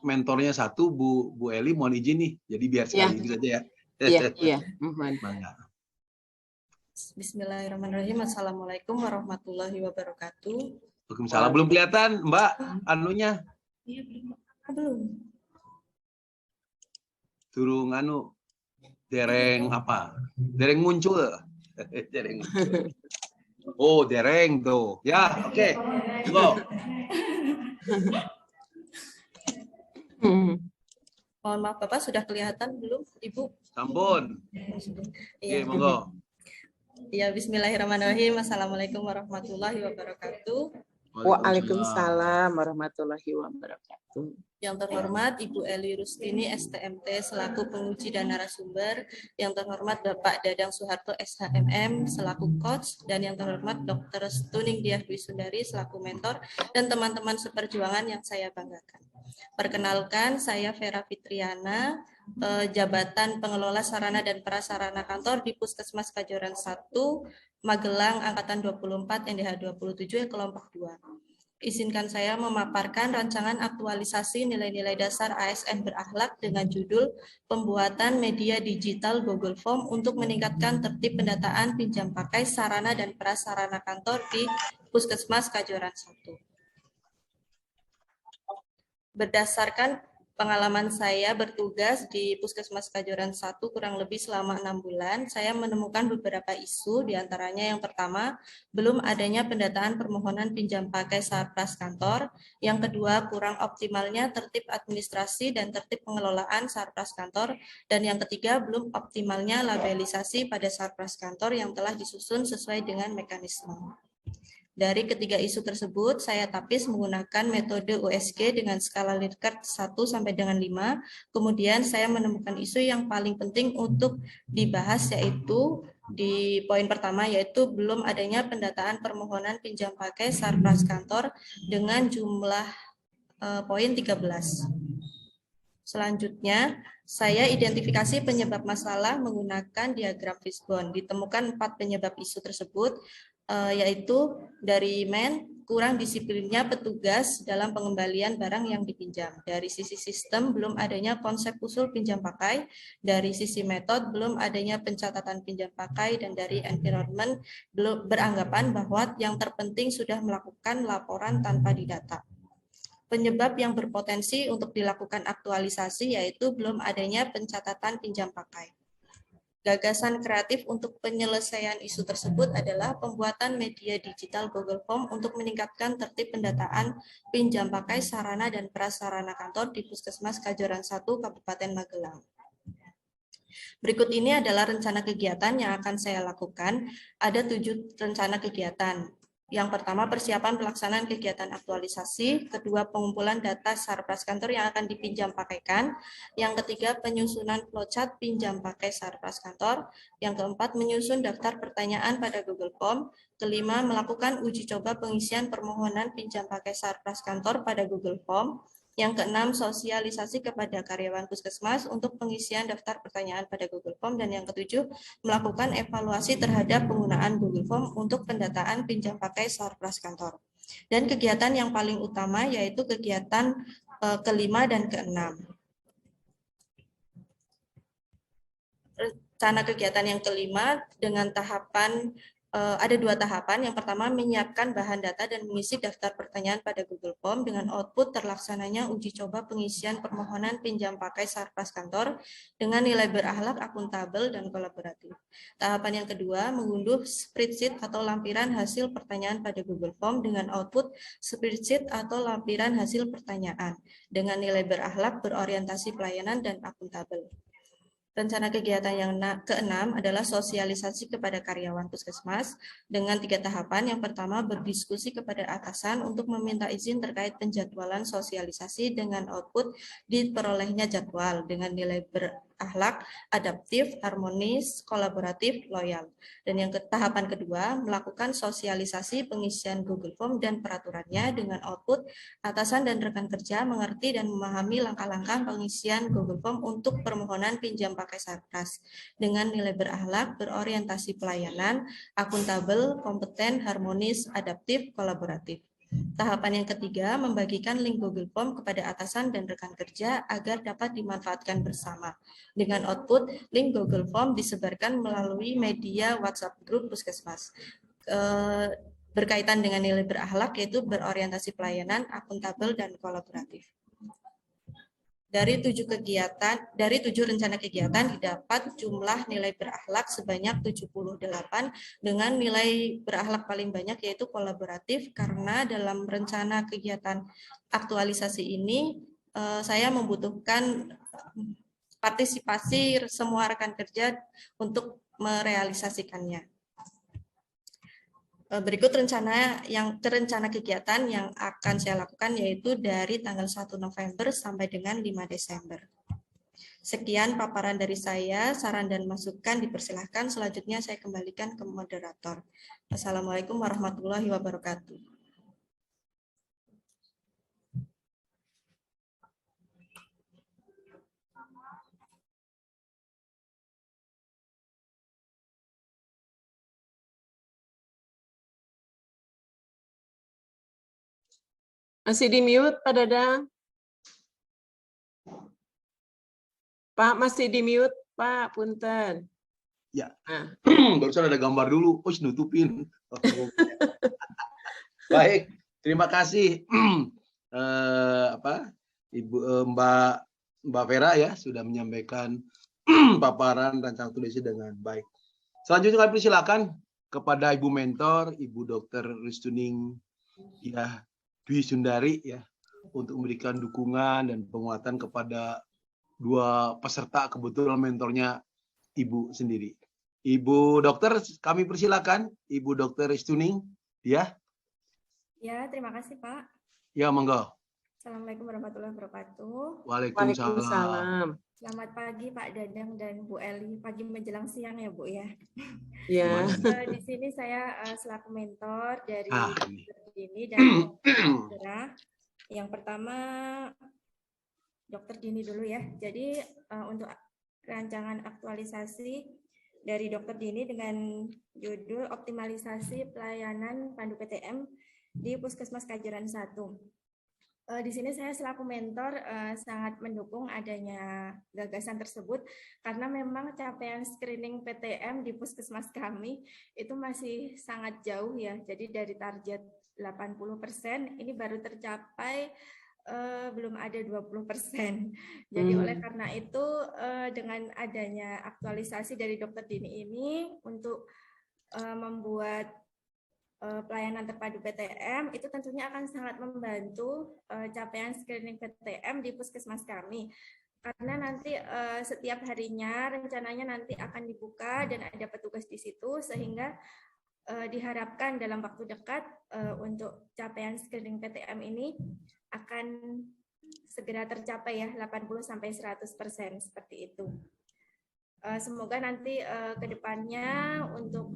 mentornya satu, Bu Eli, mohon izin nih. Jadi biar sekaligus aja ya. Iya. Bangga. Bismillahirrahmanirrahim. Assalamualaikum warahmatullahi wabarakatuh. Waalaikumsalam. Belum kelihatan, Mbak, anunya. Iya, belum. Suruh nganu. Dereng apa? Dereng muncul. Dereng muncul. Oh, dereng tuh. Ya, oke. Go. Mohon maaf Bapak, sudah kelihatan belum Ibu? Sampun. Oke, monggo. Ya, bismillahirrahmanirrahim. Assalamualaikum warahmatullahi wabarakatuh. Waalaikumsalam warahmatullahi wabarakatuh. Yang terhormat Ibu Eli Rustini STMT selaku penguji dan narasumber, yang terhormat Bapak Dadang Soeharto SHMM selaku coach, dan yang terhormat Dr. Stuning Diah Dwi Sundari selaku mentor, dan teman-teman seperjuangan yang saya banggakan. Perkenalkan, saya Vera Fitriana, jabatan pengelola sarana dan prasarana kantor di Puskesmas Kajoran 1, Magelang, Angkatan 24, NDH 27, kelompok 2. Izinkan saya memaparkan rancangan aktualisasi nilai-nilai dasar ASN berakhlak dengan judul Pembuatan Media Digital Google Form untuk meningkatkan tertib pendataan pinjam pakai sarana dan prasarana kantor di Puskesmas Kajoran 1. Berdasarkan pengalaman saya bertugas di Puskesmas Kajoran 1 kurang lebih selama 6 bulan, saya menemukan beberapa isu, diantaranya yang pertama, belum adanya pendataan permohonan pinjam pakai Sarpras kantor, yang kedua, kurang optimalnya tertib administrasi dan tertib pengelolaan Sarpras kantor, dan yang ketiga, belum optimalnya labelisasi pada Sarpras kantor yang telah disusun sesuai dengan mekanisme. Dari ketiga isu tersebut, saya tapis menggunakan metode USG dengan skala Likert 1 sampai dengan 5. Kemudian saya menemukan isu yang paling penting untuk dibahas, yaitu di poin pertama, yaitu belum adanya pendataan permohonan pinjam pakai Sarpras kantor dengan jumlah poin 13. Selanjutnya, saya identifikasi penyebab masalah menggunakan diagram fishbone. Ditemukan 4 penyebab isu tersebut, yaitu dari kurang disiplinnya petugas dalam pengembalian barang yang dipinjam. Dari sisi sistem, belum adanya konsep usul pinjam pakai. Dari sisi metode, belum adanya pencatatan pinjam pakai. Dan dari environment, belum beranggapan bahwa yang terpenting sudah melakukan laporan tanpa didata. Penyebab yang berpotensi untuk dilakukan aktualisasi yaitu belum adanya pencatatan pinjam pakai. Gagasan kreatif untuk penyelesaian isu tersebut adalah pembuatan media digital Google Form untuk meningkatkan tertib pendataan pinjam pakai sarana dan prasarana kantor di Puskesmas Kajoran 1, Kabupaten Magelang. Berikut ini adalah rencana kegiatan yang akan saya lakukan. Ada 7 rencana kegiatan. Yang pertama, persiapan pelaksanaan kegiatan aktualisasi. Kedua, pengumpulan data Sarpras kantor yang akan dipinjam pakaikan. Yang ketiga, penyusunan flowchart pinjam pakai Sarpras kantor. Yang keempat, menyusun daftar pertanyaan pada Google Form. Kelima, melakukan uji coba pengisian permohonan pinjam pakai Sarpras kantor pada Google Form. Yang keenam, sosialisasi kepada karyawan puskesmas untuk pengisian daftar pertanyaan pada Google Form. Dan yang ketujuh, melakukan evaluasi terhadap penggunaan Google Form untuk pendataan pinjam pakai Sarpras kantor. Dan kegiatan yang paling utama yaitu kegiatan kelima dan keenam. Rencana kegiatan yang kelima dengan tahapan ada 2 tahapan. Yang pertama, menyiapkan bahan data dan mengisi daftar pertanyaan pada Google Form dengan output terlaksananya uji coba pengisian permohonan pinjam pakai Sarpras kantor dengan nilai berakhlak, akuntabel, dan kolaboratif. Tahapan yang kedua, mengunduh spreadsheet atau lampiran hasil pertanyaan pada Google Form dengan output spreadsheet atau lampiran hasil pertanyaan dengan nilai berakhlak, berorientasi pelayanan, dan akuntabel. Rencana kegiatan yang keenam adalah sosialisasi kepada karyawan puskesmas dengan 3 tahapan. Yang pertama, berdiskusi kepada atasan untuk meminta izin terkait penjadwalan sosialisasi dengan output diperolehnya jadwal dengan nilai berakhlak, adaptif, harmonis, kolaboratif, loyal. Dan yang tahapan kedua, melakukan sosialisasi pengisian Google Form dan peraturannya dengan output atasan dan rekan kerja mengerti dan memahami langkah-langkah pengisian Google Form untuk permohonan pinjam pakai Sarpras dengan nilai berakhlak, berorientasi pelayanan, akuntabel, kompeten, harmonis, adaptif, kolaboratif. Tahapan yang ketiga, membagikan link Google Form kepada atasan dan rekan kerja agar dapat dimanfaatkan bersama. Dengan output, link Google Form disebarkan melalui media WhatsApp grup Puskesmas. Berkaitan dengan nilai berakhlak, yaitu berorientasi pelayanan, akuntabel, dan kolaboratif. Dari 7 rencana kegiatan didapat jumlah nilai berakhlak sebanyak 78 dengan nilai berakhlak paling banyak yaitu kolaboratif, karena dalam rencana kegiatan aktualisasi ini saya membutuhkan partisipasi semua rekan kerja untuk merealisasikannya. Berikut rencana kegiatan yang akan saya lakukan, yaitu dari tanggal 1 November sampai dengan 5 Desember. Sekian paparan dari saya, saran dan masukan dipersilahkan. Selanjutnya saya kembalikan ke moderator. Assalamualaikum warahmatullahi wabarakatuh. Masih di mute, Pak Dadang? Pak, masih di mute, Pak, punten. Ya, Nah. Barusan ada gambar dulu, nutupin. Baik, terima kasih Ibu Mbak Vera ya sudah menyampaikan paparan rancangan tulisnya dengan baik. Selanjutnya kami persilakan kepada Ibu Mentor, Ibu Dr. Ristuning ya Dwi Sundari ya untuk memberikan dukungan dan penguatan kepada dua peserta, kebetulan mentornya Ibu sendiri. Ibu Dokter, kami persilakan Ibu Dokter Ristuning ya. Ya, terima kasih Pak. Ya, monggo. Assalamualaikum warahmatullahi wabarakatuh. Waalaikumsalam. Selamat pagi Pak Dadang dan Bu Eli. Pagi menjelang siang ya Bu ya. Ya. Di sini saya selaku mentor dari Dini dan Dokter. Yang pertama Dokter Dini dulu ya. Jadi untuk rancangan aktualisasi dari Dokter Dini dengan judul optimalisasi pelayanan pandu PTM di Puskesmas Kajeran 1. Di sini saya selaku mentor sangat mendukung adanya gagasan tersebut karena memang capaian screening PTM di puskesmas kami itu masih sangat jauh ya. Jadi dari target 80% ini baru tercapai belum ada 20%. Jadi oleh karena itu dengan adanya aktualisasi dari Dokter Dini ini untuk membuat pelayanan terpadu PTM itu tentunya akan sangat membantu capaian screening PTM di puskesmas kami. Karena nanti setiap harinya rencananya nanti akan dibuka dan ada petugas di situ sehingga diharapkan dalam waktu dekat untuk capaian screening PTM ini akan segera tercapai ya 80-100% seperti itu. Semoga nanti ke depannya untuk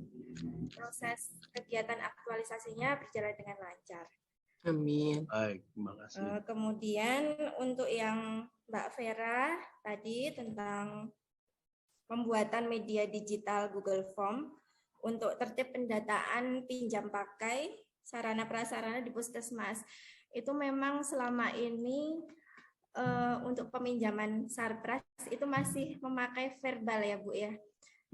proses kegiatan aktualisasinya berjalan dengan lancar. Amin. Baik, terima kasih. Kemudian untuk yang Mbak Vera tadi tentang pembuatan media digital Google Form untuk tertib pendataan pinjam pakai sarana prasarana di puskesmas. Itu memang selama ini untuk peminjaman sarpras itu masih memakai verbal ya Bu ya.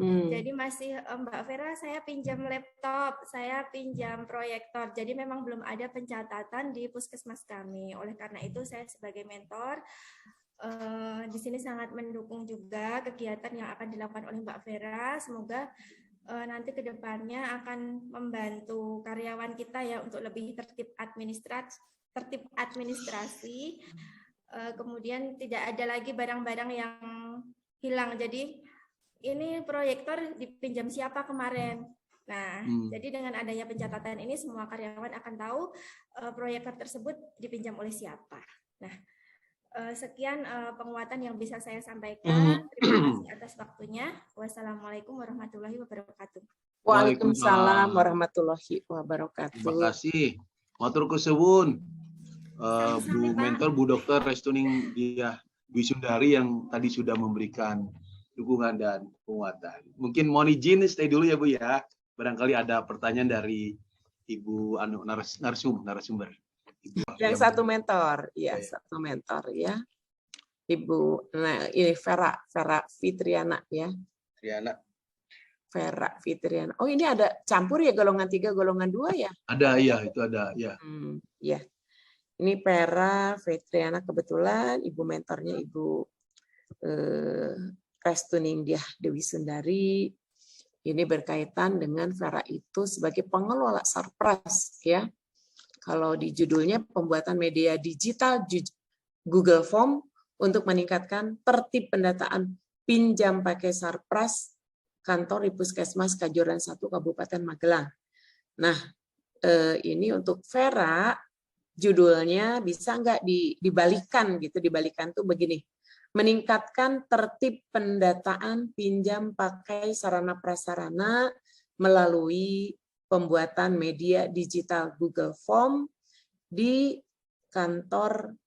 Jadi masih Mbak Vera saya pinjam laptop, saya pinjam proyektor. Jadi memang belum ada pencatatan di puskesmas kami. Oleh karena itu saya sebagai mentor di sini sangat mendukung juga kegiatan yang akan dilakukan oleh Mbak Vera. Semoga nanti ke depannya akan membantu karyawan kita ya untuk lebih tertib administrasi. Kemudian tidak ada lagi barang-barang yang hilang. Jadi ini proyektor dipinjam siapa kemarin. Nah, jadi dengan adanya pencatatan ini semua karyawan akan tahu proyektor tersebut dipinjam oleh siapa. Nah, sekian penguatan yang bisa saya sampaikan. Terima kasih atas waktunya. Wassalamualaikum warahmatullahi wabarakatuh. Waalaikumsalam warahmatullahi wabarakatuh. Terima kasih. Matur kesuwun. Bu Mentor, Bu Dokter Ristuning Dwi Sundari yang tadi sudah memberikan dukungan dan penguatan. Mungkin mohon izin stay dulu ya Bu ya. Barangkali ada pertanyaan dari Ibu narasumber. Yang satu mentor, ya, Ya. satu mentor ya. Ibu, nah ini Vera Fitriana ya. Triana. Vera Fitriana. Oh, ini ada campur ya, golongan 3, golongan 2 ya? Ada, iya, itu ada, ya. Ya. Ini Vera Fitriana, kebetulan ibu mentornya Ibu Restuning Diah Dewi Sundari. Ini berkaitan dengan Vera itu sebagai pengelola Sarpras ya. Kalau di judulnya pembuatan media digital Google Form untuk meningkatkan tertib pendataan pinjam pakai Sarpras kantor di Puskesmas Kajoran 1 Kabupaten Magelang. Nah, ini untuk Vera judulnya bisa nggak dibalikan gitu? Dibalikan tuh begini. Meningkatkan tertib pendataan pinjam pakai sarana prasarana melalui pembuatan media digital Google Form di kantor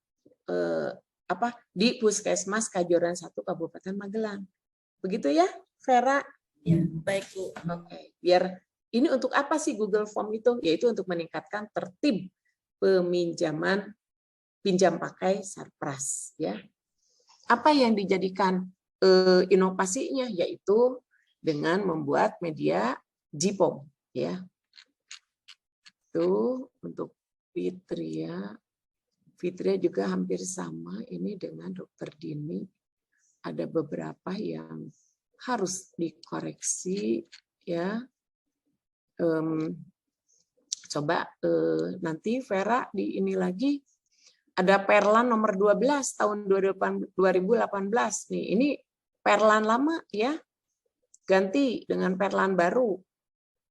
di Puskesmas Kajoran 1 Kabupaten Magelang. Begitu ya, Vera? Ya, baik Bu. Oke, biar ini untuk apa sih Google Form itu? Yaitu untuk meningkatkan tertib peminjaman pinjam pakai Sarpras ya. Apa yang dijadikan inovasinya? Yaitu dengan membuat media GPOM ya. Itu untuk Fitria juga hampir sama ini dengan Dokter Dini. Ada beberapa yang harus dikoreksi ya. Coba nanti Vera di ini lagi ada Perlan nomor 12 tahun 2018 nih. Ini Perlan lama ya. Ganti dengan Perlan baru.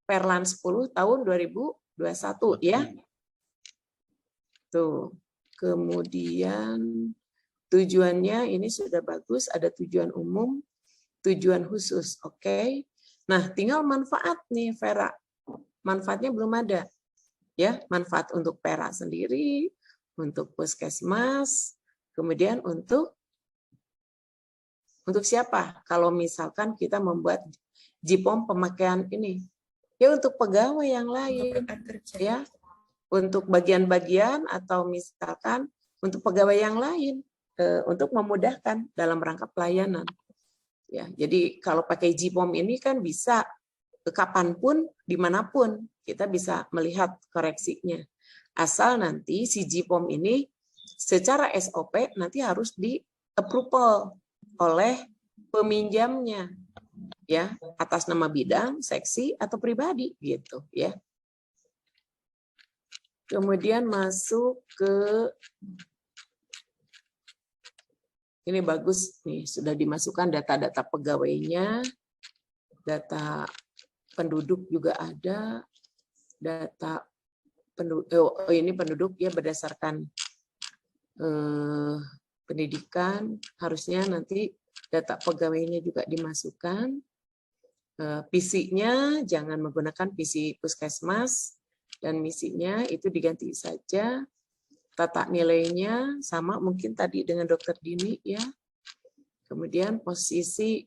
Perlan 10 tahun 2021 ya. Tuh. Kemudian tujuannya ini sudah bagus, ada tujuan umum, tujuan khusus. Oke. Nah, tinggal manfaat nih Vera. Manfaatnya belum ada. Ya, manfaat untuk Vera sendiri, untuk Puskesmas, kemudian untuk siapa? Kalau misalkan kita membuat GPOM pemakaian ini, ya untuk pegawai yang lain, ya, untuk bagian-bagian atau misalkan untuk pegawai yang lain, untuk memudahkan dalam rangka pelayanan. Ya, jadi kalau pakai GPOM ini kan bisa kapanpun, dimanapun kita bisa melihat koreksinya. Asal nanti si GPOM ini secara SOP nanti harus di-approval oleh peminjamnya, ya, atas nama bidang, seksi atau pribadi gitu, ya. Kemudian masuk ke ini bagus nih, sudah dimasukkan data-data pegawainya, data penduduk juga ada, data penduduk, ini penduduk ya berdasarkan pendidikan, harusnya nanti data pegawainya juga dimasukkan. PC-nya jangan menggunakan PC Puskesmas, dan misinya itu diganti saja. Tata nilainya sama mungkin tadi dengan Dokter Dini ya. Kemudian posisi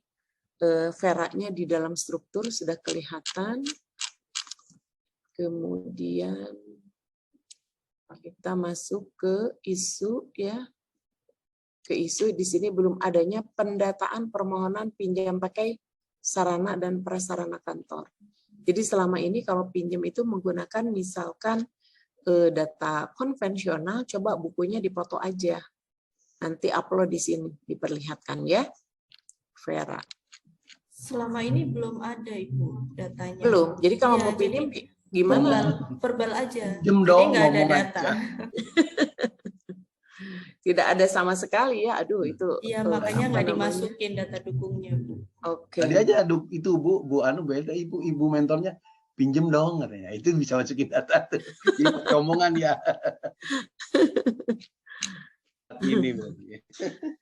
Vera-nya di dalam struktur sudah kelihatan. Kemudian kita masuk ke isu ya. Ke isu di sini belum adanya pendataan permohonan pinjam pakai sarana dan prasarana kantor. Jadi selama ini kalau pinjam itu menggunakan misalkan data konvensional, coba bukunya dipoto aja. Nanti upload di sini, diperlihatkan ya, Vera. Selama ini belum ada Ibu datanya. Belum. Jadi kalau ya, mau pinjam gimana? Verbal aja. Pinjem Jadi dong, nggak ada ngomong data. aja. Tidak ada sama sekali ya. Aduh itu. Iya, makanya nggak dimasukin data dukungnya, Bu. Oke. Tadi aja itu Bu Anu beda, ibu mentornya pinjem dong katanya. Itu bisa masukin data tuh. Jadi pakai omongan ya. Ini berarti.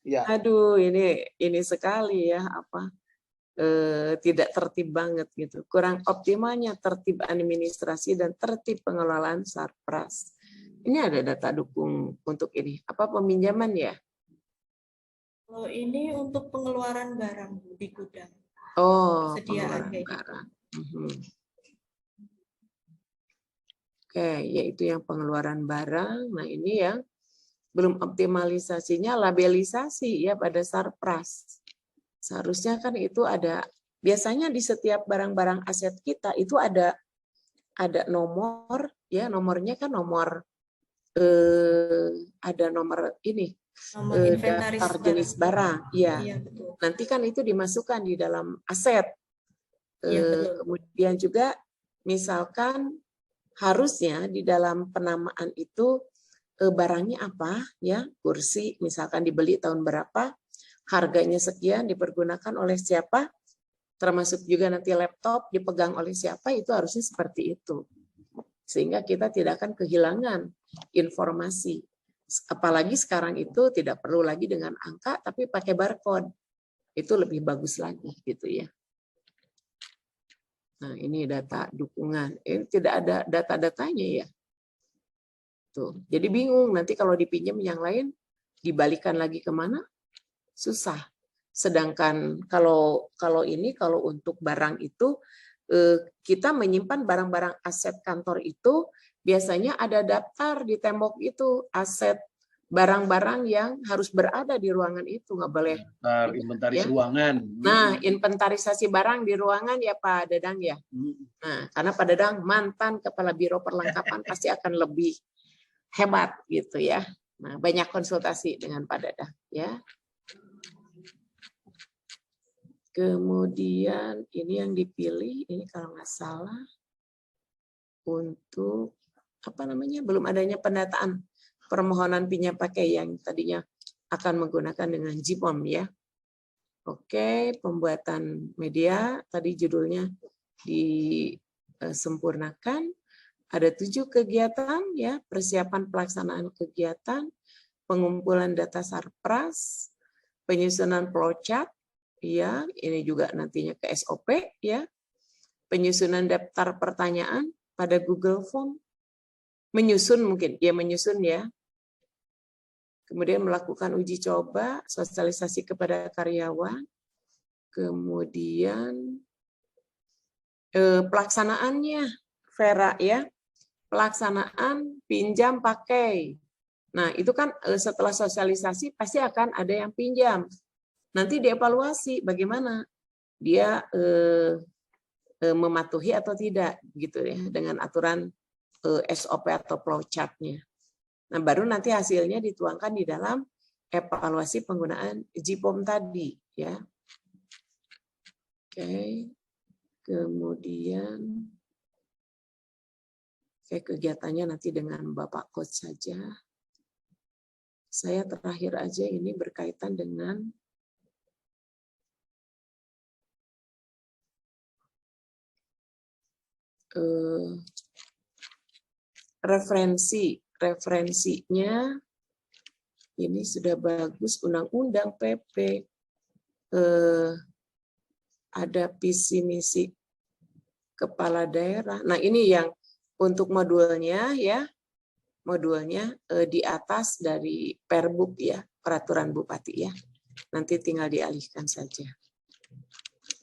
Ya. Aduh, ini sekali ya apa? Tidak tertib banget gitu. Kurang optimalnya tertib administrasi dan tertib pengelolaan Sarpras. Ini ada data dukung untuk ini. Apa peminjaman ya? Kalau ini untuk pengeluaran barang Bu, di gudang. Oh, Persediaan pengeluaran kayak barang. gitu. Oke, yaitu yang pengeluaran barang. Nah, ini yang belum optimalisasinya labelisasi ya pada Sarpras. Seharusnya kan itu ada, biasanya di setiap barang-barang aset kita itu ada nomor ya, nomornya kan nomor ada nomor ini Nomor inventaris daftar jenis barang. Ya. Iya, betul. Nanti kan itu dimasukkan di dalam aset. Iya, betul. Kemudian juga misalkan harusnya di dalam penamaan itu barangnya apa ya, kursi misalkan dibeli tahun berapa, harganya sekian, dipergunakan oleh siapa, termasuk juga nanti laptop dipegang oleh siapa, itu harusnya seperti itu. Sehingga kita tidak akan kehilangan informasi. Apalagi sekarang itu tidak perlu lagi dengan angka, tapi pakai barcode. Itu lebih bagus lagi gitu ya. Nah, ini data dukungan. Ini tidak ada data-datanya ya. Tuh. Jadi bingung nanti kalau dipinjam yang lain dibalikan lagi kemana? Susah. Sedangkan kalau untuk barang itu kita menyimpan barang-barang aset kantor itu biasanya ada daftar di tembok itu aset barang-barang yang harus berada di ruangan itu, nggak boleh. Inventaris ya. ruangan. Nah, inventarisasi barang di ruangan ya Pak Dadang ya. Nah, karena Pak Dadang mantan Kepala Biro Perlengkapan pasti akan lebih hebat gitu ya. Nah, banyak konsultasi dengan Pak Dadang ya. Kemudian ini yang dipilih, ini kalau nggak salah untuk apa namanya, belum adanya pendataan permohonan pinjam pakai yang tadinya akan menggunakan dengan JIPOM ya. Oke, pembuatan media tadi judulnya disempurnakan. Ada 7 kegiatan ya, persiapan pelaksanaan kegiatan, pengumpulan data Sarpras, penyusunan flowchart, ya, ini juga nantinya ke SOP ya. Penyusunan daftar pertanyaan pada Google Form. Menyusun mungkin, ya menyusun ya. Kemudian melakukan uji coba, sosialisasi kepada karyawan. Kemudian pelaksanaannya Vera ya. Pelaksanaan pinjam pakai. Nah, itu kan setelah sosialisasi pasti akan ada yang pinjam. Nanti dievaluasi bagaimana dia mematuhi atau tidak gitu ya dengan aturan SOP atau flowchart-nya. Nah, baru nanti hasilnya dituangkan di dalam evaluasi penggunaan JIPOM tadi ya. Oke. Kemudian kegiatannya nanti dengan Bapak Coach saja. Saya terakhir aja ini berkaitan dengan referensinya ini sudah bagus, undang-undang PP, ada visi misi kepala daerah. Nah, ini yang untuk modulnya ya, modulnya di atas dari Perbuk ya, peraturan Bupati ya. Nanti tinggal dialihkan saja.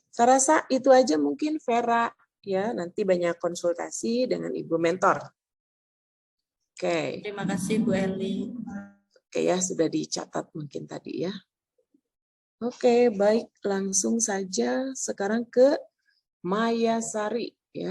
Saya rasa itu aja mungkin Vera ya, nanti banyak konsultasi dengan Ibu mentor. Oke. Terima kasih Bu Eli. Oke ya, sudah dicatat mungkin tadi ya. Oke, baik, langsung saja sekarang ke Maya Sari ya.